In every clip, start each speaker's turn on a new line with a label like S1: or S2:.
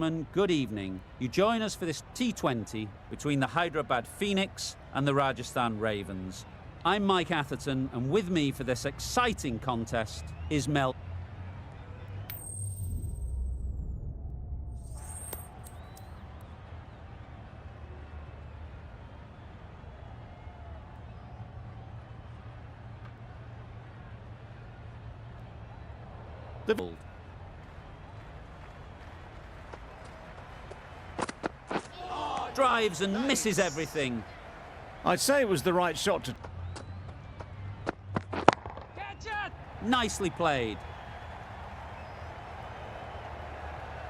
S1: Good evening. You join us for this T20 between the Hyderabad Phoenix and the Rajasthan Ravens. I'm Mike Atherton, and with me for this exciting contest is Mel. Drives and misses everything.
S2: I'd say it was the right shot to...
S1: Catch it! Nicely played.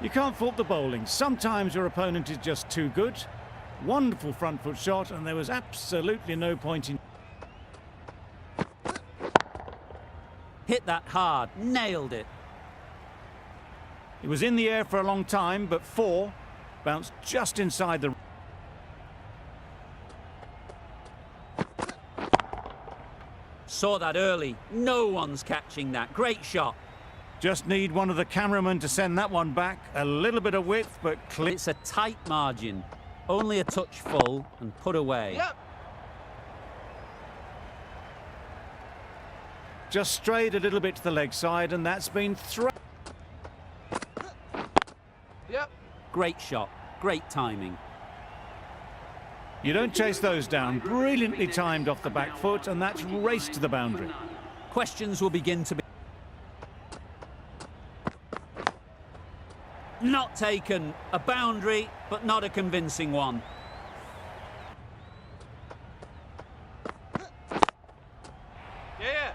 S2: You can't fault the bowling. Sometimes your opponent is just too good. Wonderful front foot shot, and there was absolutely no point in...
S1: Hit that hard, nailed it.
S2: It was in the air for a long time, but four bounced just inside the...
S1: Saw that early. No one's catching that. Great shot.
S2: Just need one of the cameramen to send that one back. A little bit of width, but clear.
S1: It's a tight margin. Only a touch full and put away.
S3: Yep.
S2: Just strayed a little bit to the leg side, and that's been thrown.
S3: Yep.
S1: Great shot. Great timing.
S2: You don't chase those down. Brilliantly timed off the back foot, and that's raced to the boundary.
S1: Questions will begin to be... Not taken. A boundary, but not a convincing one.
S3: Yeah.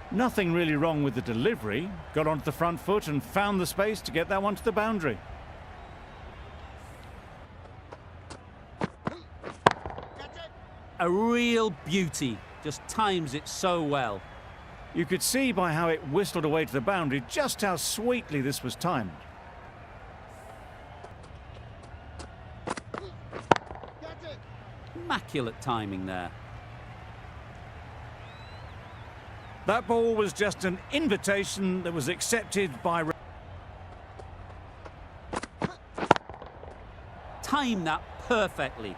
S2: Nothing really wrong with the delivery. Got onto the front foot and found the space to get that one to the boundary.
S1: A real beauty. Just times it so well.
S2: You could see by how it whistled away to the boundary just how sweetly this was timed.
S1: Immaculate timing there.
S2: That ball was just an invitation that was accepted by...
S1: Timed that perfectly.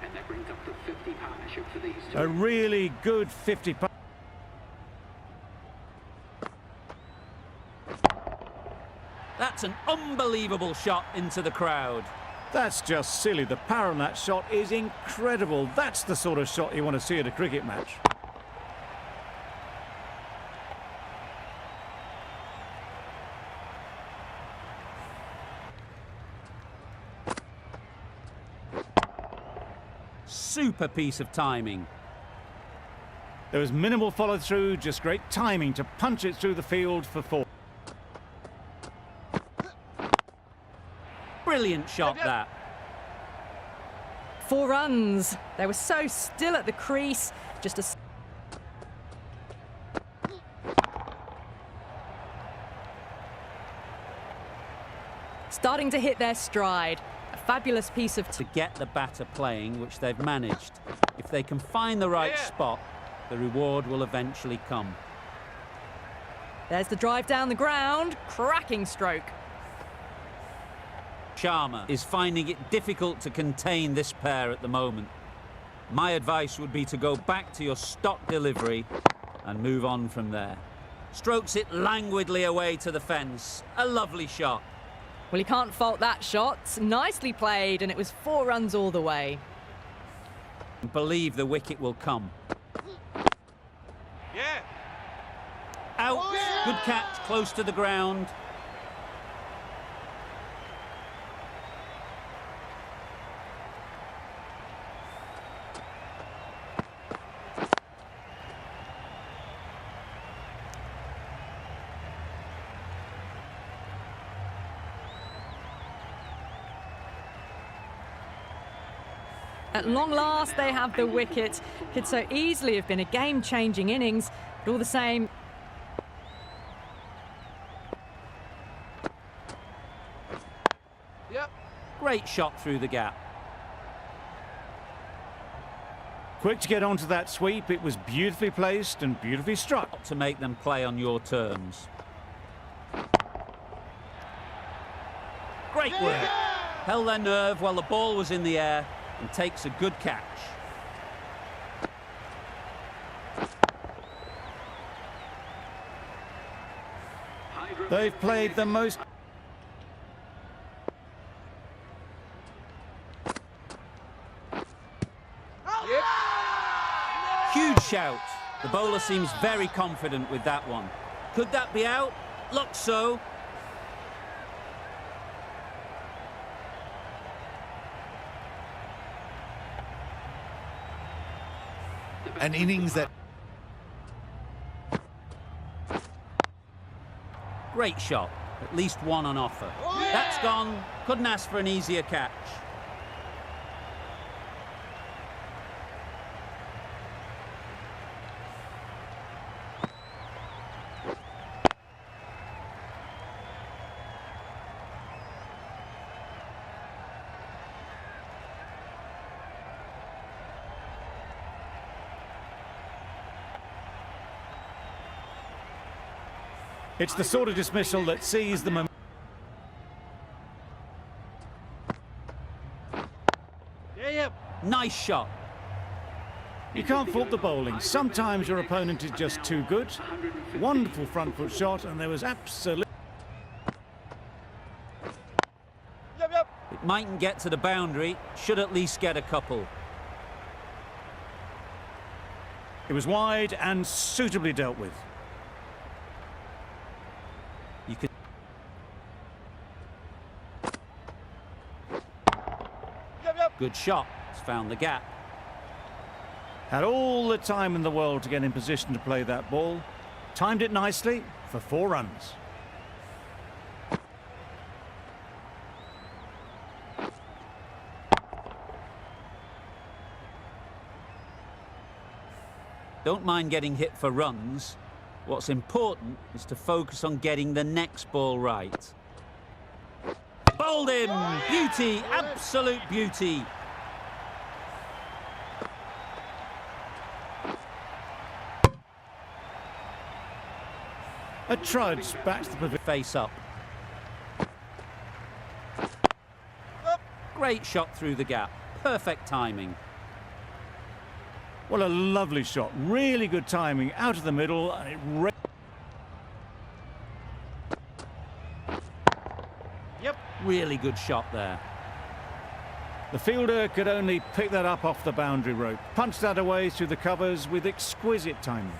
S4: And that brings up the 50 partnership for these two.
S2: A really good 50.
S1: That's an unbelievable shot into the crowd.
S2: That's just silly. The power on that shot is incredible. That's the sort of shot you want to see at a cricket match.
S1: Super piece of timing.
S2: There was minimal follow-through, just great timing to punch it through the field for four.
S1: Brilliant shot, that.
S5: 4 runs. They were so still at the crease. Just a... Starting to hit their stride. A fabulous piece of...
S1: To get the batter playing, which they've managed. If they can find the right spot, the reward will eventually come.
S5: There's the drive down the ground. Cracking stroke.
S1: Sharma is finding it difficult to contain this pair at the moment. My advice would be to go back to your stock delivery and move on from there. Strokes it languidly away to the fence. A lovely shot.
S5: Well, you can't fault that shot. Nicely played, and it was 4 runs all the way.
S1: Believe the wicket will come.
S3: Yeah.
S1: Out. Good catch, close to the ground.
S5: At long last, they have the wicket. Could so easily have been a game-changing innings, but all the same...
S1: Yep. Great shot through the gap.
S2: Quick to get onto that sweep. It was beautifully placed and beautifully struck.
S1: To make them play on your terms. Great work. Held their nerve while the ball was in the air and takes a good catch.
S2: They've played the most...
S1: Huge shout. The bowler seems very confident with that one. Could that be out? Looks so.
S6: An innings that...
S1: Great shot. At least one on offer. That's gone. Couldn't ask for an easier catch.
S2: It's the sort of dismissal that sees the momentum.
S1: Nice shot.
S2: You can't fault the bowling. Sometimes your opponent is just too good. Wonderful front foot shot, and there was absolutely...
S1: It mightn't get to the boundary. Should at least get a couple.
S2: It was wide and suitably dealt with.
S1: You could... Good shot. It's found the gap.
S2: Had all the time in the world to get in position to play that ball. Timed it nicely for 4 runs.
S1: Don't mind getting hit for runs. What's important is to focus on getting the next ball right. Bowled him! Beauty! Absolute beauty!
S2: A trudge back to the pavilion.
S1: Face up. Great shot through the gap. Perfect timing.
S2: What a lovely shot. Really good timing out of the middle. And it
S1: Really good shot there.
S2: The fielder could only pick that up off the boundary rope. Punched that away through the covers with exquisite timing.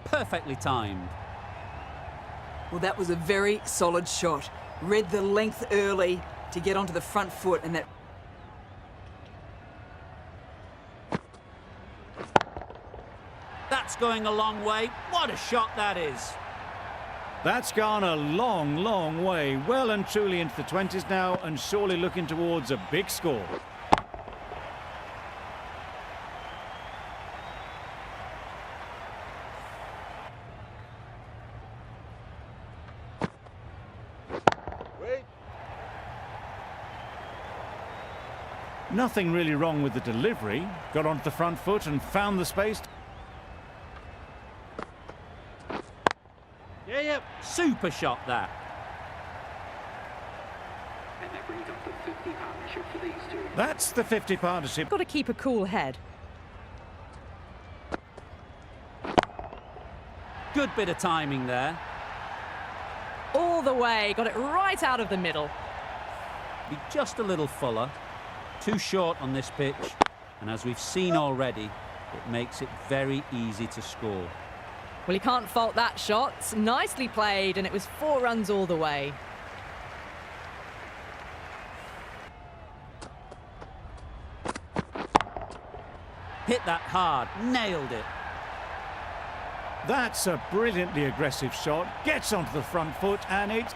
S1: Perfectly timed.
S7: Well, that was a very solid shot. Read the length early to get onto the front foot, and that...
S1: That's going a long way. What a shot that is.
S2: That's gone a long, long way. Well and truly into the 20s now, and surely looking towards a big score. Nothing really wrong with the delivery. Got onto the front foot and found the space.
S1: Super shot that.
S4: And that brings up the 50 partnership for these two.
S2: That's the 50 partnership.
S5: Got to keep a cool head.
S1: Good bit of timing there.
S5: All the way. Got it right out of the middle.
S1: Be just a little fuller. Too short on this pitch. And as we've seen already, it makes it very easy to score.
S5: Well, you can't fault that shot. Nicely played, and it was 4 runs all the way.
S1: Hit that hard. Nailed it.
S2: That's a brilliantly aggressive shot. Gets onto the front foot, and it's...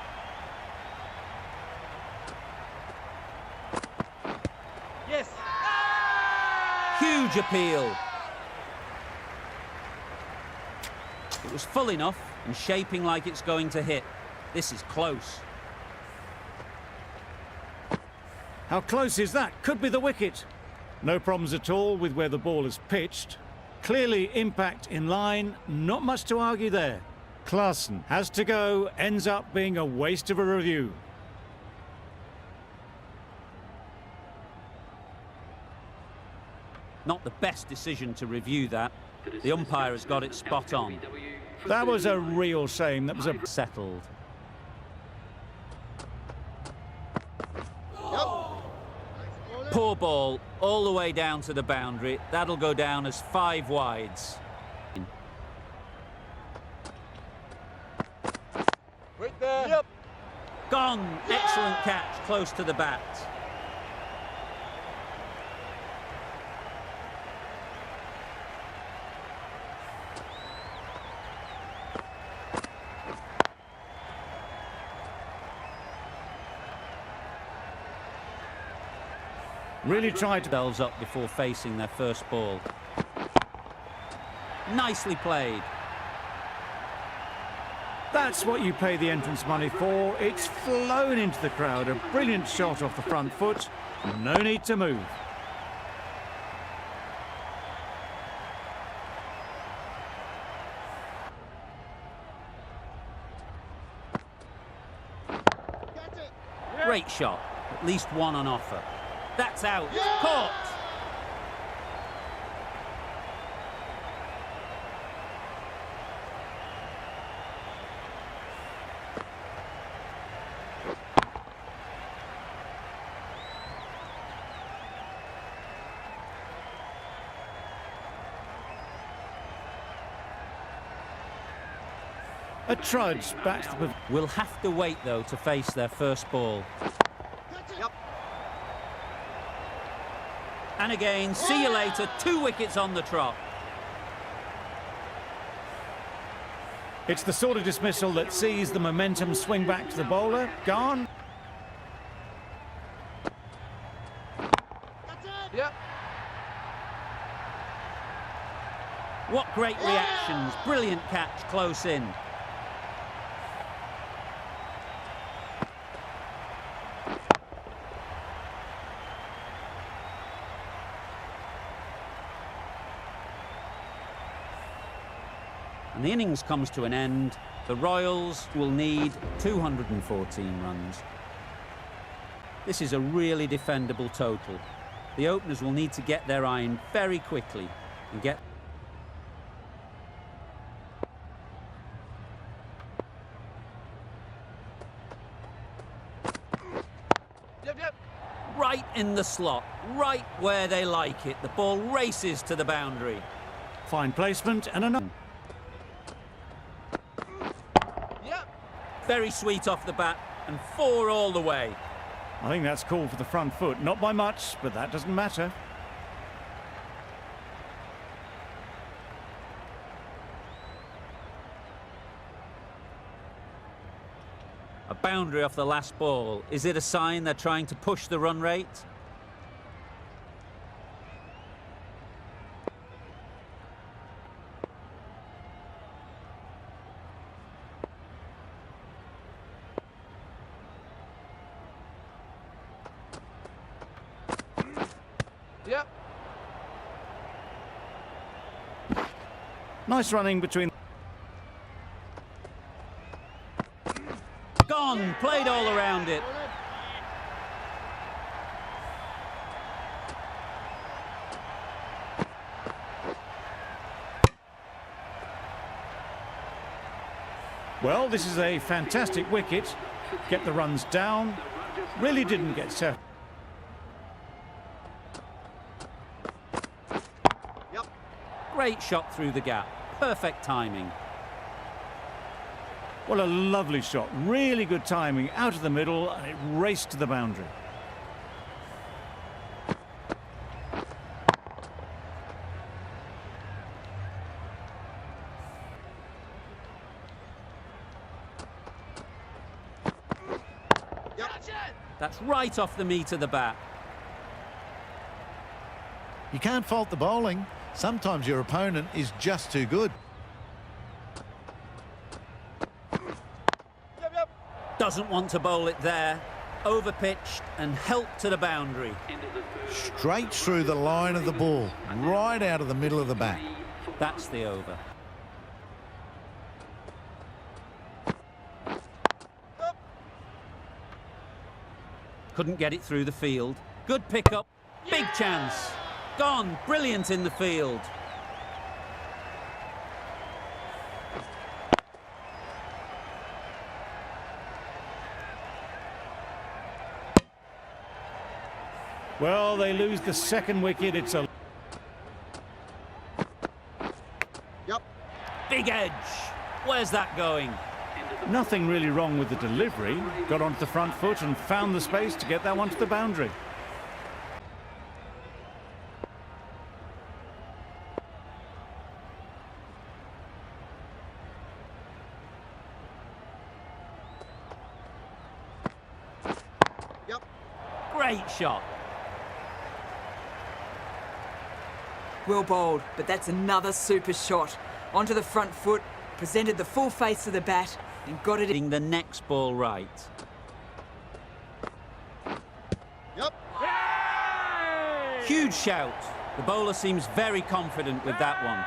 S1: Huge appeal. It was full enough and shaping like it's going to hit. This is close.
S2: How close is that? Could be the wicket. No problems at all with where the ball is pitched. Clearly impact in line, not much to argue there. Klaassen has to go, ends up being a waste of a review.
S1: Not the best decision to review that. The umpire has got it spot on.
S2: That was a real shame. That was a...
S1: Settled. Poor ball, all the way down to the boundary. That'll go down as 5 wides.
S3: Right there. Yep.
S1: Gone! Excellent catch, close to the bat.
S2: Really tried to...
S1: Themselves up before facing their first ball. Nicely played.
S2: That's what you pay the entrance money for. It's flown into the crowd. A brilliant shot off the front foot. No need to move.
S1: Great shot. At least one on offer. That's out. Caught.
S2: A trudge back to the...
S1: Will have to wait, though, to face their first ball.
S3: Yep.
S1: And again, see you later. 2 wickets on the trot.
S2: It's the sort of dismissal that sees the momentum swing back to the bowler. Gone.
S3: Yep.
S1: What great reactions. Brilliant catch close in. And the innings comes to an end. The Royals will need 214 runs. This is a really defendable total. The openers will need to get their iron very quickly and get...
S3: Yep.
S1: Right in the slot, right where they like it. The ball races to the boundary.
S2: Fine placement and another.
S1: Very sweet off the bat, and 4 all the way.
S2: I think that's called for the front foot. Not by much, but that doesn't matter.
S1: A boundary off the last ball. Is it a sign they're trying to push the run rate?
S3: Yep.
S2: Nice running between...
S1: Gone, played all around it.
S2: Well, this is a fantastic wicket. Get the runs down. Really didn't get set.
S3: Yep.
S1: Great shot through the gap. Perfect timing.
S2: What a lovely shot. Really good timing. Out of the middle, and it raced to the boundary.
S1: That's right off the meat of the bat.
S6: You can't fault the bowling. Sometimes your opponent is just too good.
S1: Doesn't want to bowl it there. Overpitched and helped to the boundary.
S6: Straight through the line of the ball, right out of the middle of the bat.
S1: That's the over. Couldn't get it through the field. Good pickup. Big chance. Gone. Brilliant in the field.
S2: Well, they lose the second wicket. It's a...
S3: Yep.
S1: Big edge. Where's that going?
S2: Nothing really wrong with the delivery. Got onto the front foot and found the space to get that one to the boundary.
S3: Yep.
S1: Great shot.
S7: Well bowled, but that's another super shot. Onto the front foot, presented the full face of the bat and got it in.
S1: Getting the next ball right.
S3: Yep.
S1: Huge shout. The bowler seems very confident with that one.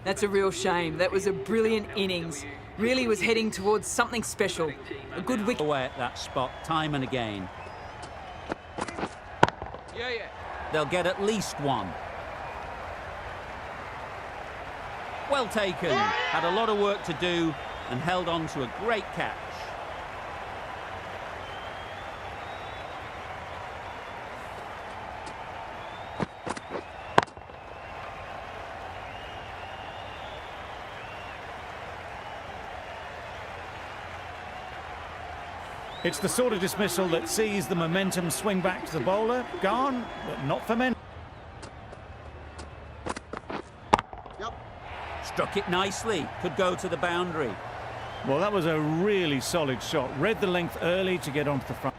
S7: That's a real shame. That was a brilliant innings. Really was heading towards something special. A good wicket.
S1: Away at that spot time and again.
S3: Yeah.
S1: They'll get at least one. Well taken. Had a lot of work to do and held on to a great catch.
S2: It's the sort of dismissal that sees the momentum swing back to the bowler. Gone, but not for men.
S3: Yep.
S1: Struck it nicely. Could go to the boundary.
S2: Well, that was a really solid shot. Read the length early to get onto the front.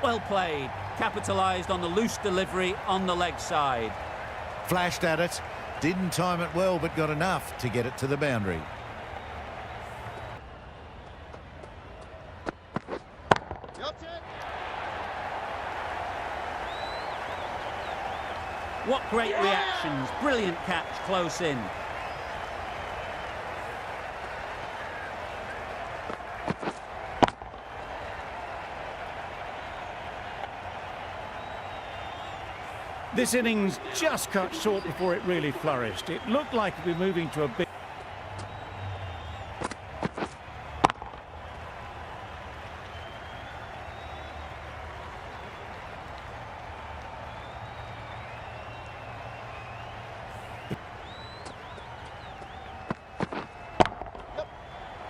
S1: Well played. Capitalised on the loose delivery on the leg side.
S6: Flashed at it, didn't time it well, but got enough to get it to the boundary.
S1: What great reactions. Brilliant catch close in.
S2: This innings just cut short before it really flourished. It looked like it'd be moving to a big...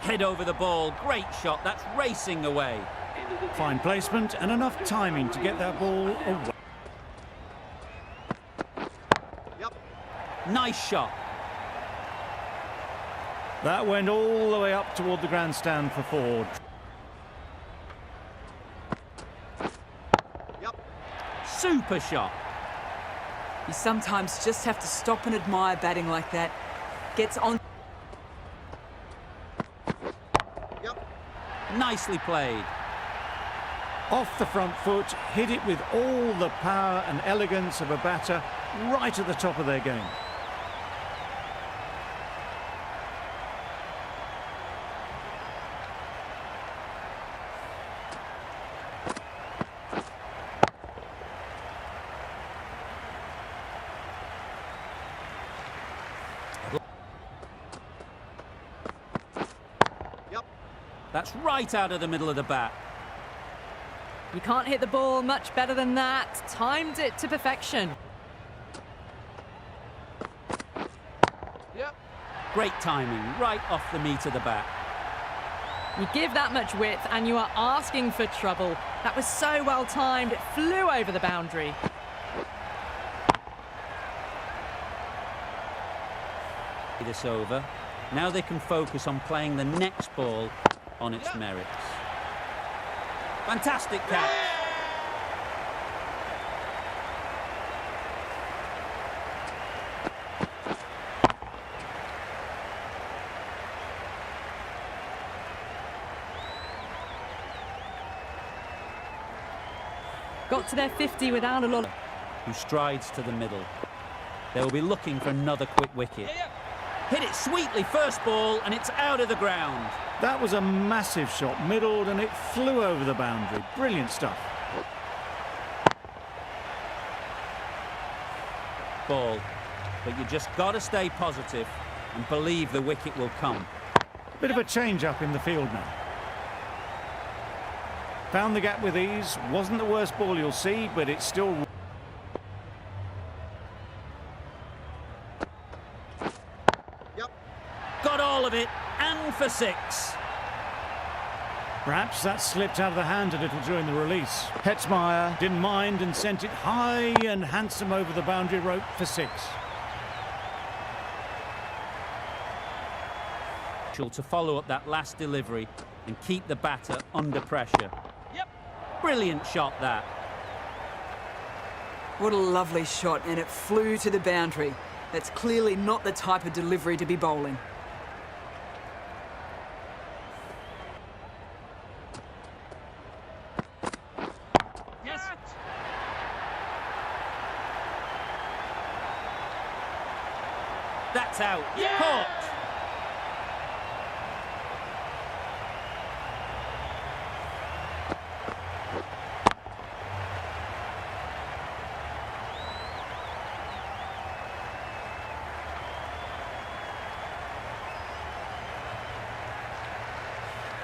S1: Head over the ball. Great shot. That's racing away.
S2: Fine placement and enough timing to get that ball away.
S1: Nice shot.
S2: That went all the way up toward the grandstand for Ford.
S1: Super shot.
S7: You sometimes just have to stop and admire batting like that. Gets on.
S1: Nicely played.
S2: Off the front foot, hit it with all the power and elegance of a batter right at the top of their game.
S1: That's right out of the middle of the bat.
S5: You can't hit the ball much better than that. Timed it to perfection.
S3: Yep.
S1: Great timing, right off the meat of the bat.
S5: You give that much width and you are asking for trouble. That was so well timed, it flew over the boundary.
S1: This over. Now they can focus on playing the next ball on its merits. Fantastic catch.
S5: Got to their 50 without a lot.
S1: Who strides to the middle. They'll be looking for another quick wicket. Hit it sweetly, first ball, and it's out of the ground.
S2: That was a massive shot, middled, and it flew over the boundary. Brilliant stuff.
S1: Ball. But you just got to stay positive and believe the wicket will come.
S2: Bit of a change up in the field now. Found the gap with ease. Wasn't the worst ball you'll see, but it's still...
S1: Got all of it, and for 6.
S2: Perhaps that slipped out of the hand a little during the release. Hetzmeyer didn't mind and sent it high and handsome over the boundary rope for 6.
S1: To follow up that last delivery and keep the batter under pressure. Brilliant shot, that.
S7: What a lovely shot, and it flew to the boundary. That's clearly not the type of delivery to be bowling.
S1: That's out. Caught.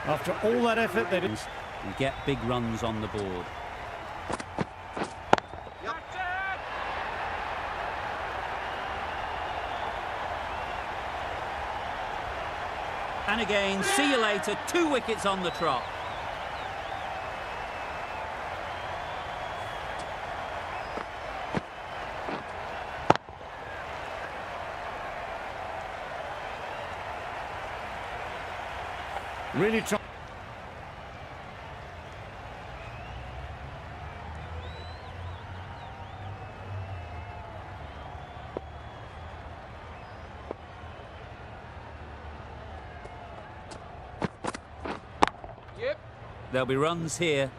S2: After all that effort, they didn't...
S1: And get big runs on the board. And again, see you later, 2 wickets on the trot.
S2: Really trying...
S1: There'll be runs here.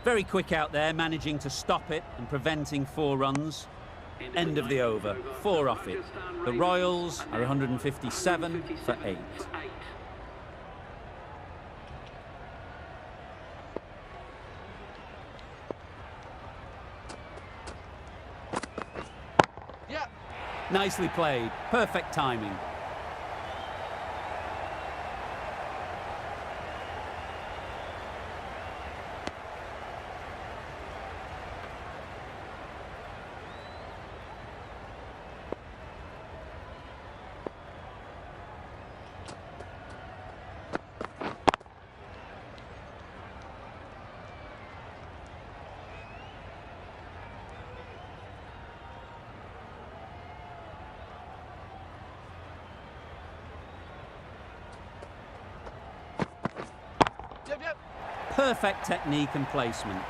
S1: Very quick out there, managing to stop it and preventing 4 runs. End of the over, 4 off it. The Royals are 157 for 8. Nicely played, perfect timing. Perfect technique and placement.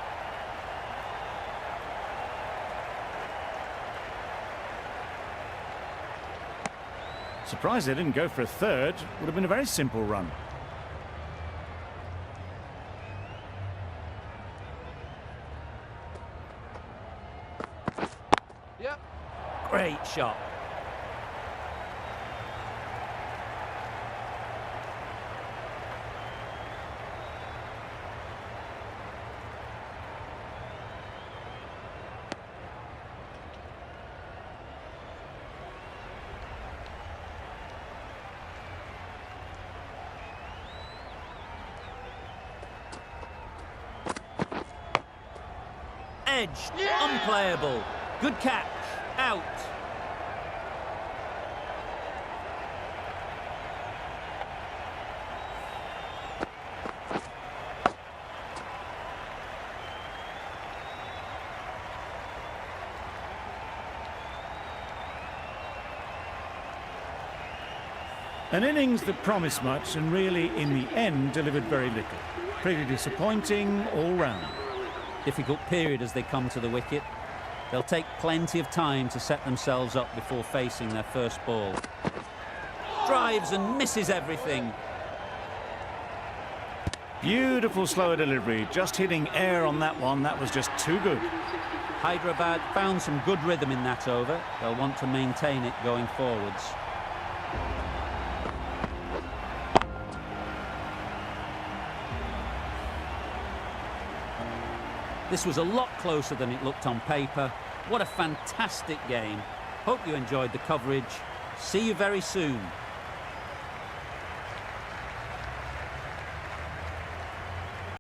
S2: Surprised they didn't go for a third. Would have been a very simple run.
S1: Great shot. edge, unplayable. Good catch, out.
S2: An innings that promised much and really, in the end, delivered very little. Pretty disappointing all round.
S1: Difficult period as they come to the wicket. They'll take plenty of time to set themselves up before facing their first ball. Drives and misses everything.
S2: Beautiful slower delivery, just hitting air on that one. That was just too good.
S1: Hyderabad found some good rhythm in that over. They'll want to maintain it going forwards. This was a lot closer than it looked on paper. What a fantastic game. Hope you enjoyed the coverage. See you very soon.